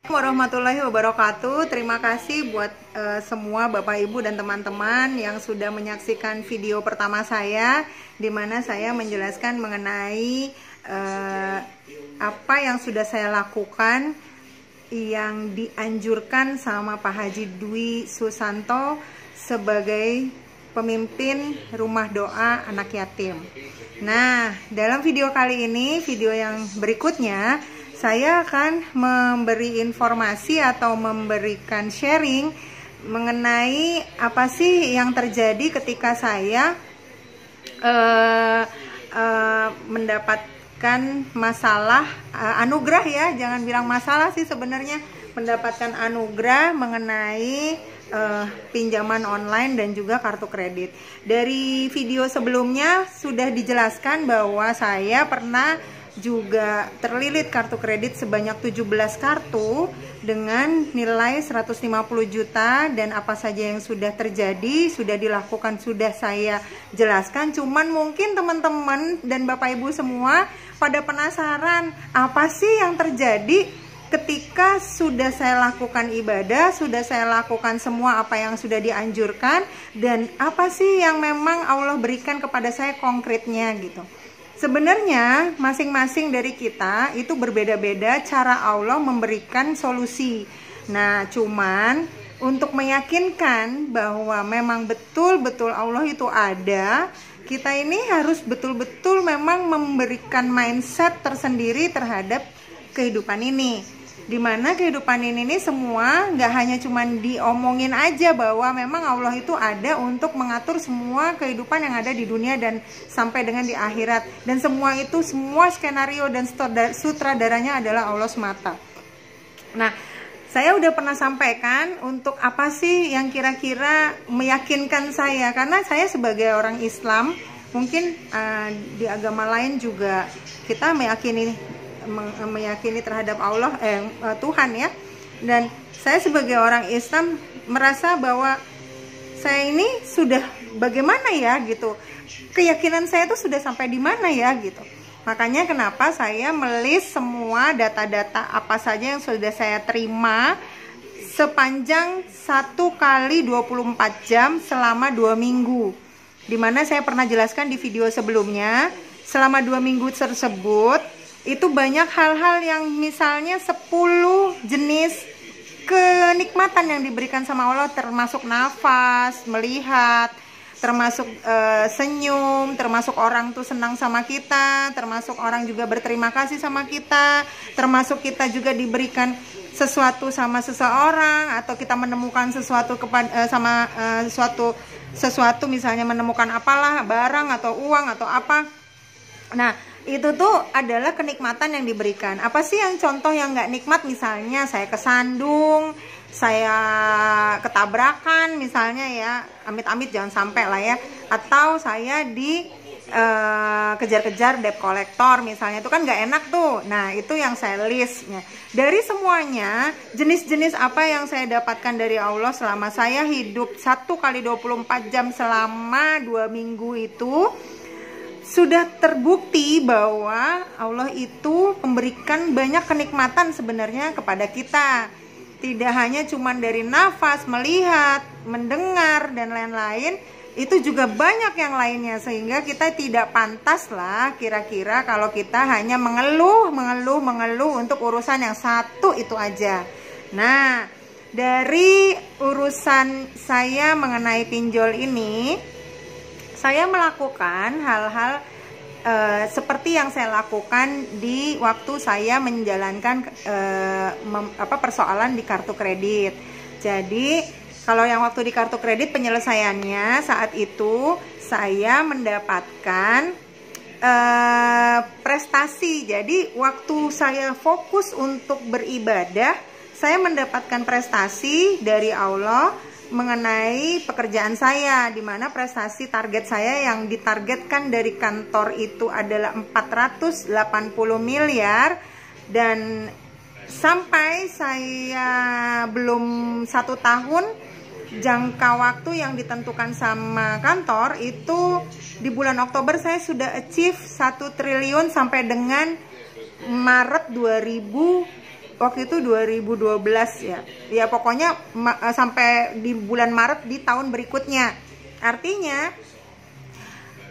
Warahmatullahi wabarakatuh. Terima kasih buat semua Bapak Ibu dan teman-teman yang sudah menyaksikan video pertama saya, di mana saya menjelaskan mengenai apa yang sudah saya lakukan yang dianjurkan sama Pak Haji Dwi Susanto sebagai pemimpin rumah doa anak yatim. Nah, dalam video kali ini, video yang berikutnya, saya akan memberi informasi atau memberikan sharing mengenai apa sih yang terjadi ketika saya mendapatkan masalah, anugerah ya, jangan bilang masalah sih sebenarnya, mendapatkan anugerah mengenai pinjaman online dan juga kartu kredit. Dari video sebelumnya sudah dijelaskan bahwa saya pernah juga terlilit kartu kredit sebanyak 17 kartu dengan nilai 150 juta, dan apa saja yang sudah terjadi, sudah dilakukan, sudah saya jelaskan. Cuman mungkin teman-teman dan Bapak Ibu semua pada penasaran, apa sih yang terjadi ketika sudah saya lakukan ibadah, sudah saya lakukan semua apa yang sudah dianjurkan, dan apa sih yang memang Allah berikan kepada saya konkretnya gitu. Sebenarnya masing-masing dari kita itu berbeda-beda cara Allah memberikan solusi. Nah, cuman untuk meyakinkan bahwa memang betul-betul Allah itu ada, kita ini harus betul-betul memang memberikan mindset tersendiri terhadap kehidupan ini. Dimana kehidupan ini semua nggak hanya cuman diomongin aja bahwa memang Allah itu ada untuk mengatur semua kehidupan yang ada di dunia dan sampai dengan di akhirat, dan semua itu, semua skenario dan sutradaranya adalah Allah semata. Nah, saya udah pernah sampaikan untuk apa sih yang kira-kira meyakinkan saya, karena saya sebagai orang Islam, mungkin di agama lain juga kita meyakini terhadap Allah, Tuhan ya. Dan saya sebagai orang Islam merasa bahwa saya ini sudah bagaimana ya gitu, keyakinan saya itu sudah sampai di mana ya gitu. Makanya kenapa saya melis semua data-data apa saja yang sudah saya terima sepanjang 1 kali 24 jam selama 2 minggu. Dimana saya pernah jelaskan di video sebelumnya, selama 2 minggu tersebut itu banyak hal-hal yang misalnya 10 jenis kenikmatan yang diberikan sama Allah, termasuk nafas, melihat, termasuk senyum, termasuk orang tuh senang sama kita, termasuk orang juga berterima kasih sama kita, termasuk kita juga diberikan sesuatu sama seseorang, atau kita menemukan sesuatu sama sesuatu misalnya menemukan apalah, barang atau uang atau apa. Nah, itu tuh adalah kenikmatan yang diberikan. Apa sih yang contoh yang nggak nikmat? Misalnya saya kesandung, saya ketabrakan misalnya ya, amit-amit jangan sampai lah ya, atau saya kejar-kejar debt collector misalnya, itu kan nggak enak tuh. Nah, itu yang saya listnya. Dari semuanya, jenis-jenis apa yang saya dapatkan dari Allah selama saya hidup 1 kali 24 jam selama 2 minggu itu, sudah terbukti bahwa Allah itu memberikan banyak kenikmatan sebenarnya kepada kita. Tidak hanya cuman dari nafas, melihat, mendengar, dan lain-lain, itu juga banyak yang lainnya. Sehingga kita tidak pantas lah kira-kira kalau kita hanya mengeluh untuk urusan yang satu itu aja. Nah, dari urusan saya mengenai pinjol ini, saya melakukan hal-hal seperti yang saya lakukan di waktu saya menjalankan persoalan di kartu kredit. Jadi kalau yang waktu di kartu kredit, penyelesaiannya saat itu saya mendapatkan prestasi. Jadi waktu saya fokus untuk beribadah, saya mendapatkan prestasi dari Allah mengenai pekerjaan saya, di mana prestasi target saya yang ditargetkan dari kantor itu adalah 480 miliar, dan sampai saya belum 1 tahun jangka waktu yang ditentukan sama kantor itu, di bulan Oktober saya sudah achieve 1 triliun sampai dengan Maret 2000 waktu itu 2012 ya. Ya pokoknya sampai di bulan Maret di tahun berikutnya. Artinya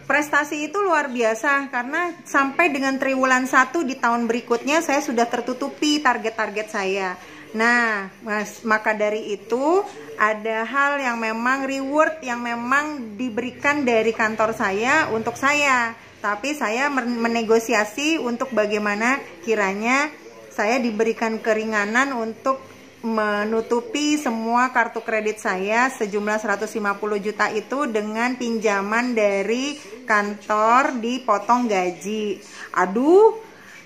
prestasi itu luar biasa karena sampai dengan triwulan 1 di tahun berikutnya saya sudah tertutupi target-target saya. Nah, maka dari itu ada hal yang memang reward yang memang diberikan dari kantor saya untuk saya. Tapi saya menegosiasi untuk bagaimana kiranya saya diberikan keringanan untuk menutupi semua kartu kredit saya sejumlah 150 juta itu dengan pinjaman dari kantor dipotong gaji. Aduh,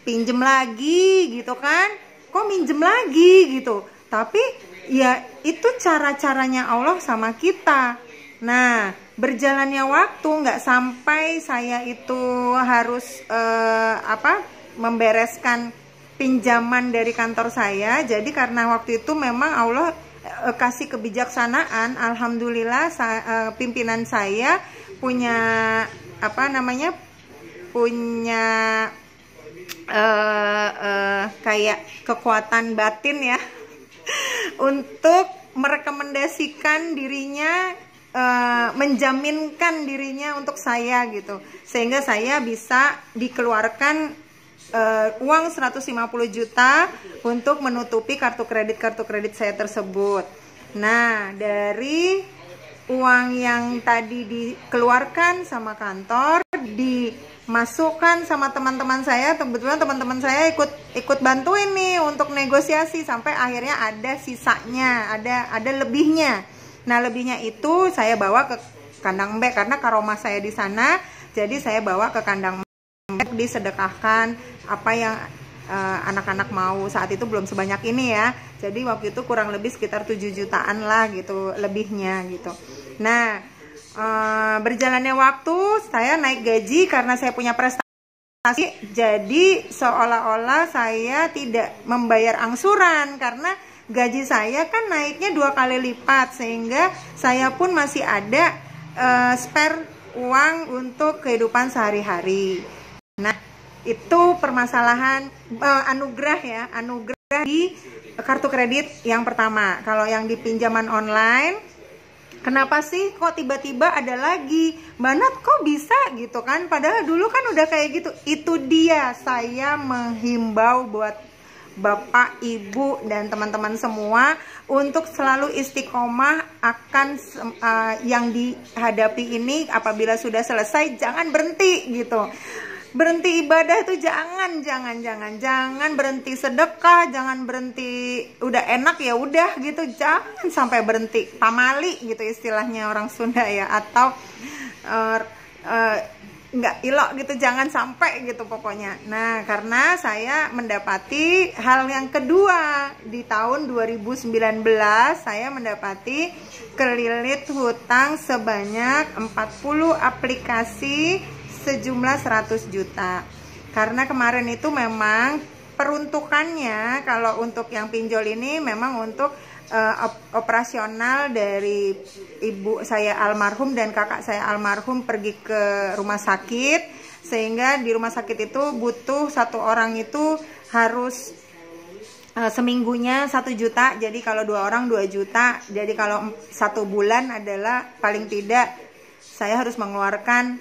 pinjem lagi gitu kan, kok minjem lagi gitu. Tapi ya itu cara-caranya Allah sama kita. Nah, berjalannya waktu nggak sampai saya itu harus membereskan pinjaman dari kantor saya. Jadi karena waktu itu memang Allah kasih kebijaksanaan, alhamdulillah pimpinan saya punya punya kayak kekuatan batin ya untuk merekomendasikan dirinya, menjaminkan dirinya untuk saya gitu, sehingga saya bisa dikeluarkan uang 150 juta untuk menutupi kartu kredit saya tersebut. Nah, dari uang yang tadi dikeluarkan sama kantor dimasukkan sama teman-teman saya, kebetulan teman-teman saya ikut bantuin nih untuk negosiasi sampai akhirnya ada sisanya, ada lebihnya. Nah, lebihnya itu saya bawa ke kandang mbek karena karomah saya di sana, jadi saya bawa ke kandang mbek disedekahkan apa yang anak-anak mau. Saat itu belum sebanyak ini ya, jadi waktu itu kurang lebih sekitar 7 jutaan lah gitu lebihnya gitu. Nah, berjalannya waktu saya naik gaji karena saya punya prestasi, jadi seolah-olah saya tidak membayar angsuran karena gaji saya kan naiknya 2 kali lipat, sehingga saya pun masih ada spare uang untuk kehidupan sehari-hari. Nah, itu permasalahan anugerah ya, anugerah di kartu kredit yang pertama. Kalau yang di pinjaman online, kenapa sih kok tiba-tiba ada lagi? Mbak Nat kok bisa gitu kan? Padahal dulu kan udah kayak gitu. Itu dia, saya menghimbau buat Bapak, Ibu, dan teman-teman semua untuk selalu istiqomah akan yang dihadapi ini. Apabila sudah selesai, jangan berhenti gitu. Berhenti ibadah itu jangan berhenti sedekah, jangan berhenti udah enak ya udah gitu, jangan sampai berhenti pamali gitu istilahnya orang Sunda ya, atau nggak ilok gitu, jangan sampai gitu pokoknya. Nah, karena saya mendapati hal yang kedua di tahun 2019, saya mendapati kelilit hutang sebanyak 40 aplikasi sejumlah 100 juta. Karena kemarin itu memang peruntukannya kalau untuk yang pinjol ini memang untuk operasional dari ibu saya almarhum dan kakak saya almarhum pergi ke rumah sakit, sehingga di rumah sakit itu butuh satu orang itu harus seminggunya 1 juta. Jadi kalau 2 orang 2 juta. Jadi kalau 1 bulan adalah paling tidak saya harus mengeluarkan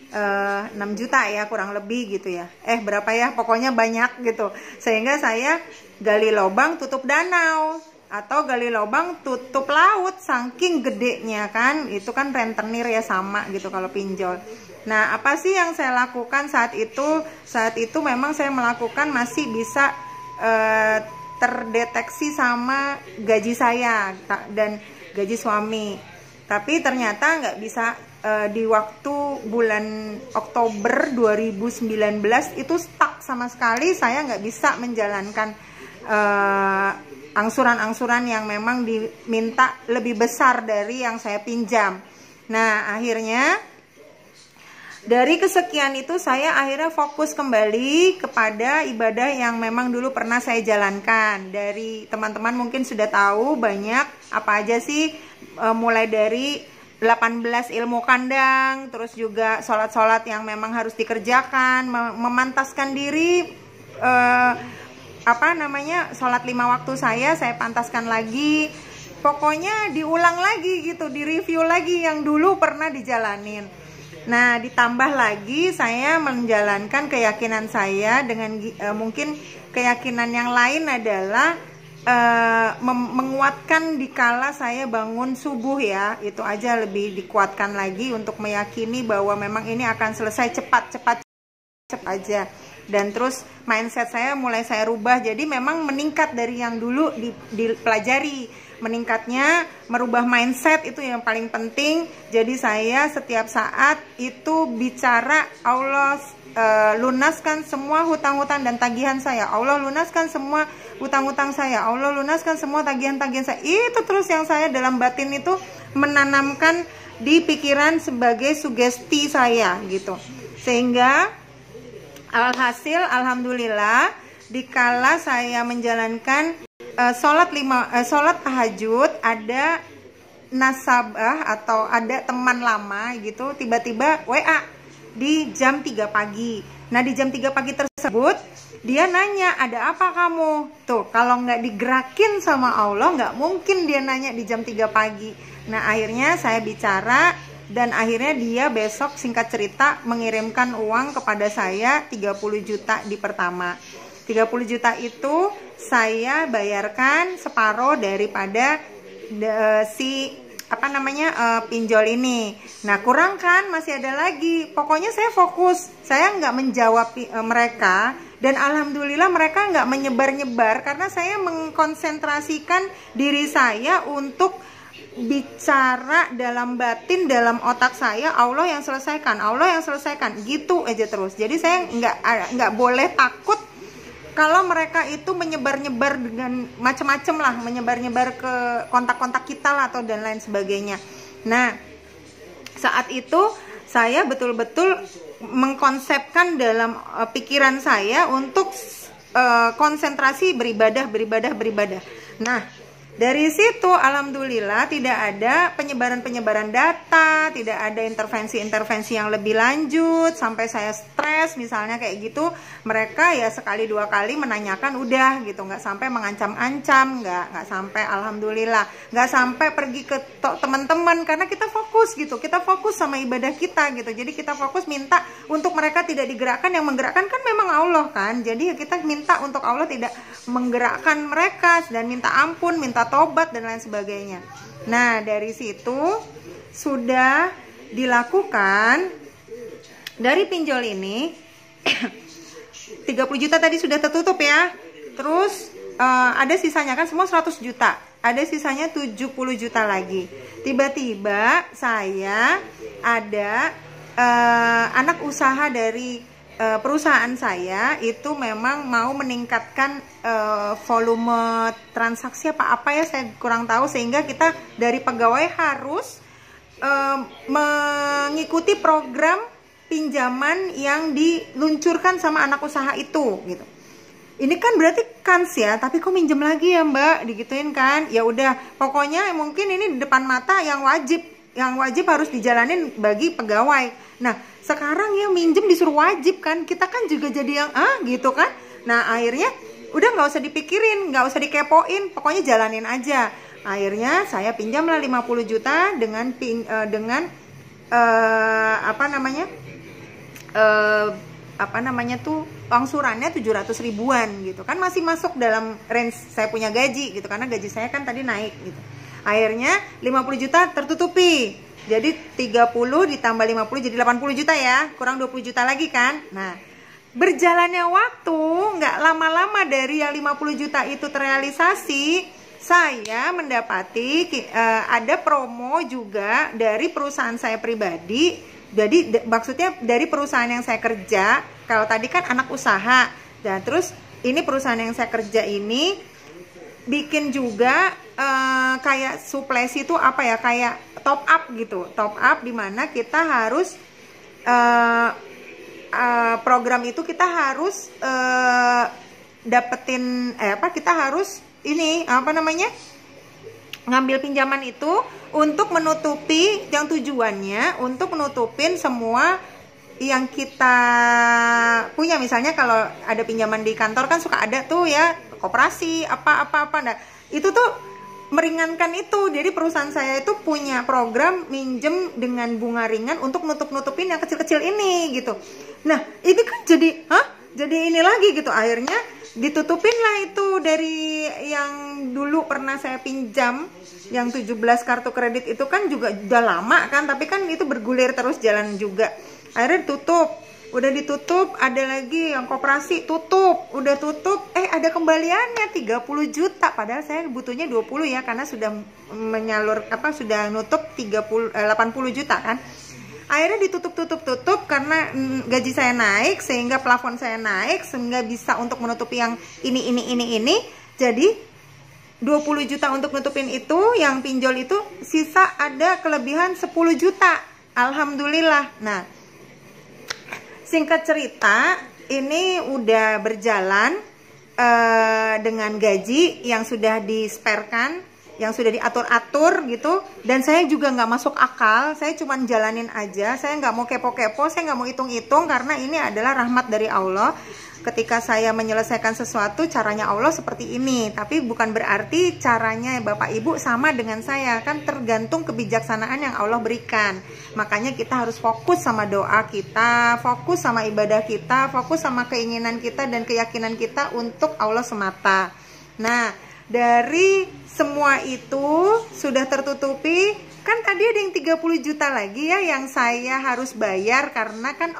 6 juta ya kurang lebih gitu ya. Berapa ya? Pokoknya banyak gitu. Sehingga saya gali lubang tutup danau atau gali lubang tutup laut saking gedenya kan. Itu kan rentenir ya, sama gitu kalau pinjol. Nah, apa sih yang saya lakukan saat itu? Saat itu memang saya melakukan masih bisa terdeteksi sama gaji saya dan gaji suami. Tapi ternyata nggak bisa. Di waktu bulan Oktober 2019 itu stuck sama sekali, saya nggak bisa menjalankan angsuran-angsuran yang memang diminta lebih besar dari yang saya pinjam. Nah, akhirnya dari kesekian itu saya akhirnya fokus kembali kepada ibadah yang memang dulu pernah saya jalankan. Dari teman-teman mungkin sudah tahu banyak apa aja sih, mulai dari 18 ilmu kandang, terus juga sholat-sholat yang memang harus dikerjakan, memantaskan diri sholat 5 waktu saya pantaskan lagi. Pokoknya diulang lagi gitu, direview lagi yang dulu pernah dijalanin. Nah, ditambah lagi saya menjalankan keyakinan saya dengan mungkin keyakinan yang lain adalah menguatkan dikala saya bangun subuh ya. Itu aja lebih dikuatkan lagi untuk meyakini bahwa memang ini akan selesai cepat aja. Dan terus mindset saya mulai saya rubah, jadi memang meningkat dari yang dulu dipelajari. Meningkatnya merubah mindset itu yang paling penting. Jadi saya setiap saat itu bicara, Allah lunaskan semua hutang-hutang dan tagihan saya, Allah lunaskan semua hutang-hutang saya, Allah lunaskan semua tagihan-tagihan saya. Itu terus yang saya dalam batin itu menanamkan di pikiran sebagai sugesti saya gitu. Sehingga alhasil alhamdulillah dikala saya menjalankan sholat tahajud, ada nasabah atau ada teman lama gitu tiba-tiba WA di jam 3 pagi. Nah, di jam 3 pagi tersebut dia nanya, ada apa kamu? Tuh, kalau nggak digerakin sama Allah nggak mungkin dia nanya di jam 3 pagi. Nah, akhirnya saya bicara dan akhirnya dia besok singkat cerita mengirimkan uang kepada saya 30 juta di pertama. 30 juta itu saya bayarkan separuh daripada pinjol ini. Nah, kurang kan, masih ada lagi. Pokoknya saya fokus, saya nggak menjawab mereka. Dan alhamdulillah mereka nggak menyebar-nyebar karena saya mengkonsentrasikan diri saya untuk bicara dalam batin, dalam otak saya, Allah yang selesaikan, Allah yang selesaikan, gitu aja terus. Jadi saya nggak boleh takut kalau mereka itu menyebar-nyebar dengan macam-macam lah, menyebar-nyebar ke kontak-kontak kita lah atau dan lain sebagainya. Nah, saat itu saya betul-betul mengkonsepkan dalam pikiran saya untuk konsentrasi beribadah. Nah, dari situ alhamdulillah tidak ada penyebaran data, tidak ada intervensi yang lebih lanjut sampai saya stres misalnya kayak gitu. Mereka ya sekali dua kali menanyakan udah gitu, nggak sampai mengancam-ancam, nggak sampai alhamdulillah, nggak sampai pergi ke teman-teman karena kita fokus gitu, kita fokus sama ibadah kita gitu. Jadi kita fokus minta untuk mereka tidak digerakkan, yang menggerakkan kan memang Allah kan. Jadi ya kita minta untuk Allah tidak menggerakkan mereka dan minta ampun, minta tobat dan lain sebagainya. Nah, dari situ sudah dilakukan dari pinjol ini 30 juta tadi sudah tertutup ya. Terus ada sisanya kan semua 100 juta. Ada sisanya 70 juta lagi. Tiba-tiba saya ada anak usaha dari perusahaan saya itu memang mau meningkatkan volume transaksi apa ya, saya kurang tahu, sehingga kita dari pegawai harus mengikuti program pinjaman yang diluncurkan sama anak usaha itu gitu. Ini kan berarti kans ya, tapi kok minjem lagi ya Mbak, digituin kan. Ya udah, pokoknya mungkin ini di depan mata yang wajib harus dijalanin bagi pegawai. Nah, sekarang ya minjem disuruh wajib kan, kita kan juga jadi yang gitu kan. Nah, akhirnya udah nggak usah dipikirin, nggak usah dikepoin, pokoknya jalanin aja. Akhirnya saya pinjamlah 50 juta dengan angsurannya 700 ribuan gitu kan, masih masuk dalam range saya punya gaji gitu, karena gaji saya kan tadi naik gitu. Akhirnya 50 juta tertutupi, jadi 30 ditambah 50 jadi 80 juta ya, kurang 20 juta lagi kan. Nah, berjalannya waktu nggak lama-lama dari yang 50 juta itu terrealisasi, saya mendapati ada promo juga dari perusahaan saya pribadi. Jadi maksudnya dari perusahaan yang saya kerja, kalau tadi kan anak usaha, dan terus ini perusahaan yang saya kerja ini bikin juga kayak suplesi itu apa ya, kayak top up gitu, top up dimana kita harus program itu kita harus dapetin kita harus ini ngambil pinjaman itu untuk menutupi, yang tujuannya untuk menutupin semua yang kita punya. Misalnya kalau ada pinjaman di kantor kan suka ada tuh ya, koperasi apa-apa. Nah, itu tuh meringankan itu. Jadi perusahaan saya itu punya program minjem dengan bunga ringan untuk nutup-nutupin yang kecil-kecil ini gitu. Nah, ini kan jadi ini lagi gitu. Akhirnya ditutupin lah itu dari yang dulu pernah saya pinjam, yang 17 kartu kredit itu kan juga udah lama kan, tapi kan itu bergulir terus jalan juga. Akhirnya udah ditutup, ada lagi yang koperasi tutup, udah tutup, ada kembaliannya 30 juta, padahal saya butuhnya 20 ya, karena sudah sudah nutup 80 juta kan. Akhirnya ditutup karena gaji saya naik, sehingga plafon saya naik, sehingga bisa untuk menutupi yang ini. Jadi 20 juta untuk nutupin itu, yang pinjol itu, sisa ada kelebihan 10 juta. Alhamdulillah. Nah, singkat cerita, ini udah berjalan dengan gaji yang sudah disperkan, yang sudah diatur-atur gitu, dan saya juga nggak masuk akal, saya cuma jalanin aja, saya nggak mau kepo-kepo, saya nggak mau hitung-hitung, karena ini adalah rahmat dari Allah. Ketika saya menyelesaikan sesuatu, caranya Allah seperti ini, tapi bukan berarti caranya Bapak Ibu sama dengan saya, kan tergantung kebijaksanaan yang Allah berikan. Makanya kita harus fokus sama doa kita, fokus sama ibadah kita, fokus sama keinginan kita dan keyakinan kita untuk Allah semata. Nah, dari semua itu sudah tertutupi, kan tadi ada yang 30 juta lagi ya yang saya harus bayar, karena kan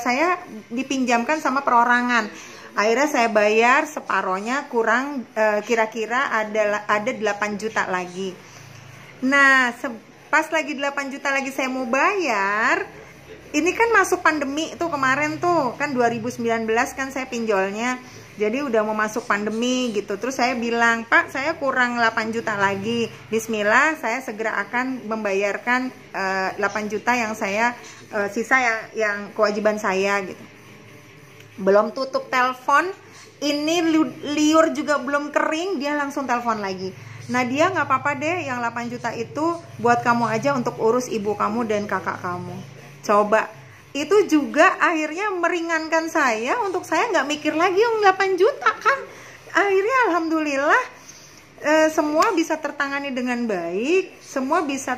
saya dipinjamkan sama perorangan. Akhirnya saya bayar separohnya, kurang kira-kira ada 8 juta lagi. Nah, pas lagi 8 juta lagi saya mau bayar, ini kan masuk pandemi tuh kemarin tuh, kan 2019 kan saya pinjolnya. Jadi udah mau masuk pandemi gitu. Terus saya bilang, Pak, saya kurang 8 juta lagi. Bismillah, saya segera akan membayarkan 8 juta yang saya sisa yang kewajiban saya gitu. Belum tutup telepon, ini liur juga belum kering, dia langsung telepon lagi. Nah, dia nggak apa-apa deh, yang 8 juta itu buat kamu aja untuk urus ibu kamu dan kakak kamu. Coba. Itu juga akhirnya meringankan saya, untuk saya nggak mikir lagi yang 8 juta kan. Akhirnya alhamdulillah semua bisa tertangani dengan baik, semua bisa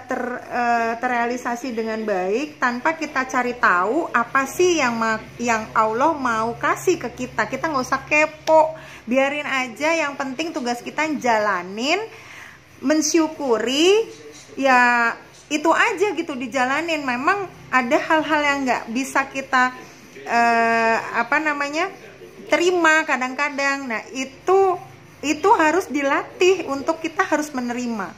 terrealisasi dengan baik, tanpa kita cari tahu apa sih yang Allah mau kasih ke kita. Kita nggak usah kepo, biarin aja, yang penting tugas kita jalanin, mensyukuri, ya itu aja gitu, dijalanin. Memang ada hal-hal yang nggak bisa kita terima kadang-kadang. Nah, itu harus dilatih, untuk kita harus menerima.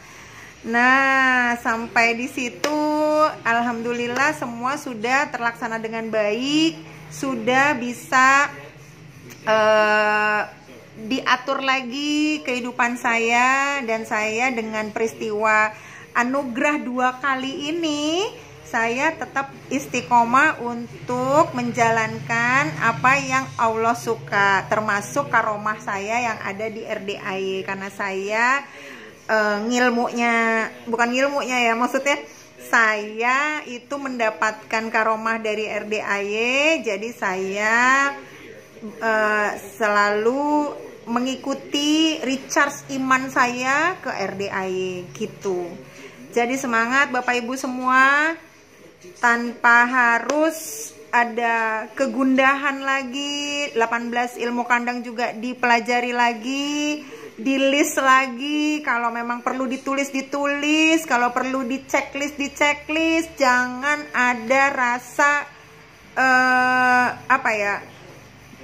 Nah, sampai di situ alhamdulillah semua sudah terlaksana dengan baik, sudah bisa diatur lagi kehidupan saya, dan saya dengan peristiwa anugerah 2 kali ini, saya tetap istiqomah untuk menjalankan apa yang Allah suka, termasuk karomah saya yang ada di RDAY. Karena saya maksudnya saya itu mendapatkan karomah dari RDAY, jadi saya selalu mengikuti recharge iman saya ke RDAY gitu. Jadi semangat Bapak Ibu semua, tanpa harus ada kegundahan lagi. 18 ilmu kandang juga dipelajari lagi, di list lagi. Kalau memang perlu ditulis, kalau perlu di checklist. Jangan ada rasa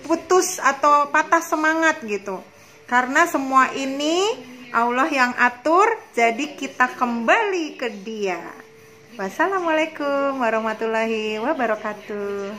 putus atau patah semangat gitu, karena semua ini Allah yang atur, jadi kita kembali ke Dia. Wassalamualaikum warahmatullahi wabarakatuh.